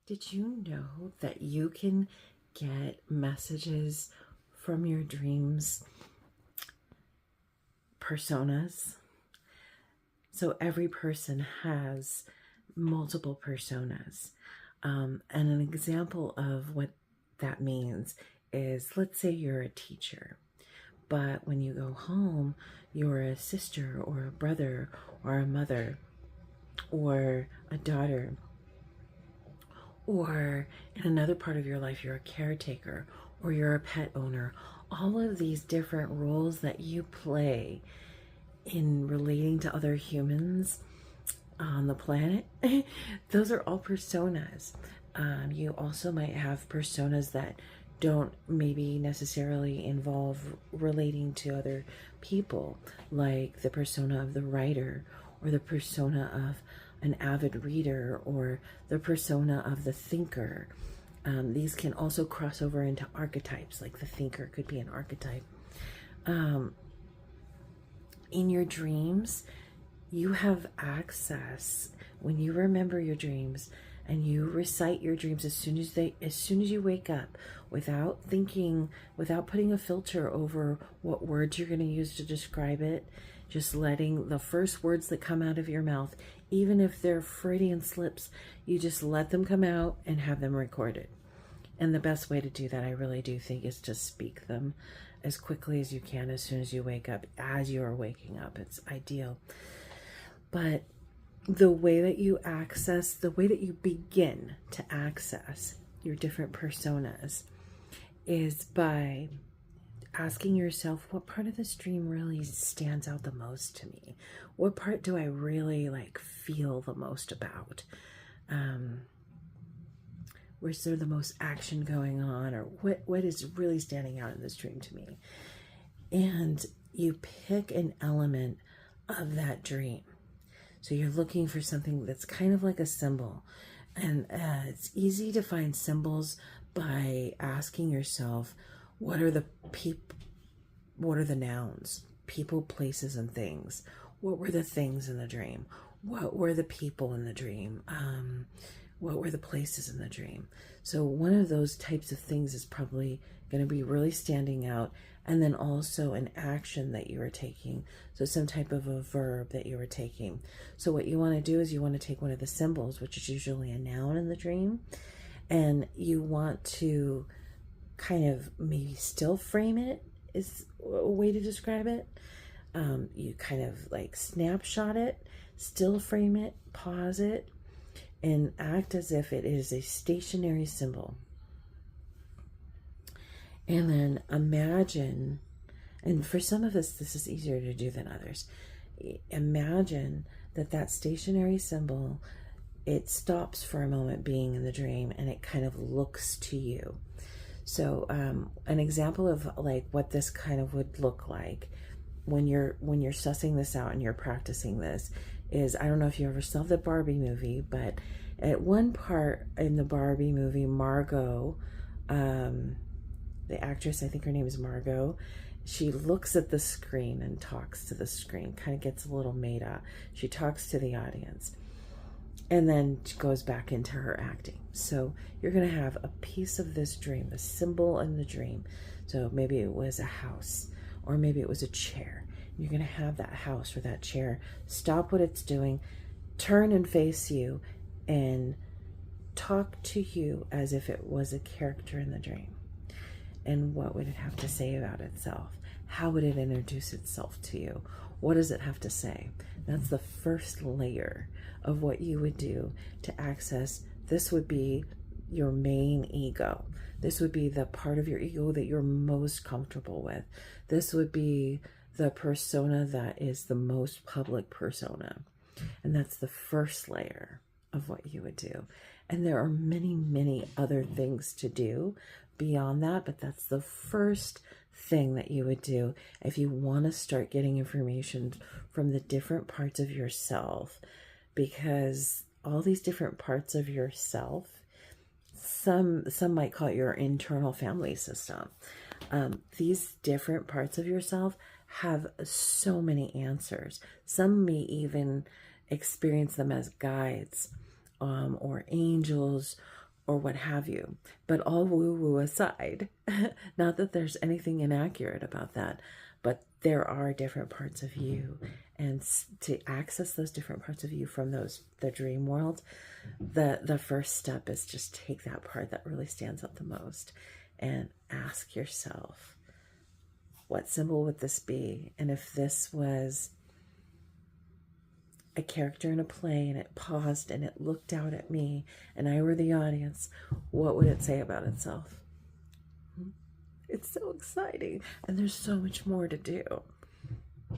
Did you know that you can get messages from your dreams, personas? So every person has multiple personas. And an example of what that means is, let's say you're a teacher, but when you go home, you're a sister or a brother or a mother or a daughter, or in another part of your life, you're a caretaker or you're a pet owner. All of these different roles that you play in relating to other humans on the planet, those are all personas. You also might have personas that don't maybe necessarily involve relating to other people, like the persona of the writer or the persona of an avid reader or the persona of the thinker. These can also cross over into archetypes, like the thinker could be an archetype. In your dreams, you have access when you remember your dreams and you recite your dreams as soon as you wake up, without thinking, without putting a filter over what words you're going to use to describe it, just letting the first words that come out of your mouth, even if they're Freudian slips, you just let them come out and have them recorded. And the best way to do that, I really do think, is to speak them as quickly as you can as soon as you wake up, as you're waking up. It's ideal. But the way that you access, the way that you begin to access your different personas is by asking yourself, what part of this dream really stands out the most to me? What part do I really feel the most about? Where's there the most action going on, or what is really standing out in this dream to me? And you pick an element of that dream. So you're looking for something that's kind of like a symbol. And it's easy to find symbols by asking yourself, what are the nouns? People, places, and things. What were the things in the dream? What were the people in the dream? What were the places in the dream? So one of those types of things is probably going to be really standing out. And then also an action that you are taking. So some type of a verb that you are taking. So what you want to do is you want to take one of the symbols, which is usually a noun in the dream, and you want to kind of maybe still frame it, is a way to describe it. You kind of snapshot it, still frame it, pause it, and act as if it is a stationary symbol. And then imagine, and for some of us, this is easier to do than others. Imagine that stationary symbol, it stops for a moment being in the dream and it kind of looks to you. So an example of what this kind of would look like when you're sussing this out and you're practicing this is, I don't know if you ever saw the Barbie movie, but at one part in the Barbie movie, Margot, the actress, I think her name is Margot, she looks at the screen and talks to the screen, kind of gets a little meta. She talks to the audience and then she goes back into her acting. So you're going to have a piece of this dream, the symbol in the dream. So maybe it was a house, or maybe it was a chair. You're going to have that house or that chair stop what it's doing, turn and face you, and talk to you as if it was a character in the dream. And what would it have to say about itself? How would it introduce itself to you? What does it have to say? That's the first layer of what you would do to access. This would be your main ego. This would be the part of your ego that you're most comfortable with. This would be the persona that is the most public persona. And that's the first layer of what you would do. And there are many, many other things to do beyond that, but that's the first thing that you would do if you want to start getting information from the different parts of yourself, because all these different parts of yourself, some might call it your internal family system. These different parts of yourself have so many answers. Some may even experience them as guides, or angels, or what have you. But all woo-woo aside, not that there's anything inaccurate about that, but there are different parts of you, and to access those different parts of you from the dream world, the first step is just take that part that really stands out the most and ask yourself, what symbol would this be? And if this was a character in a play and it paused and it looked out at me and I were the audience, what would it say about itself? It's so exciting, and there's so much more to do.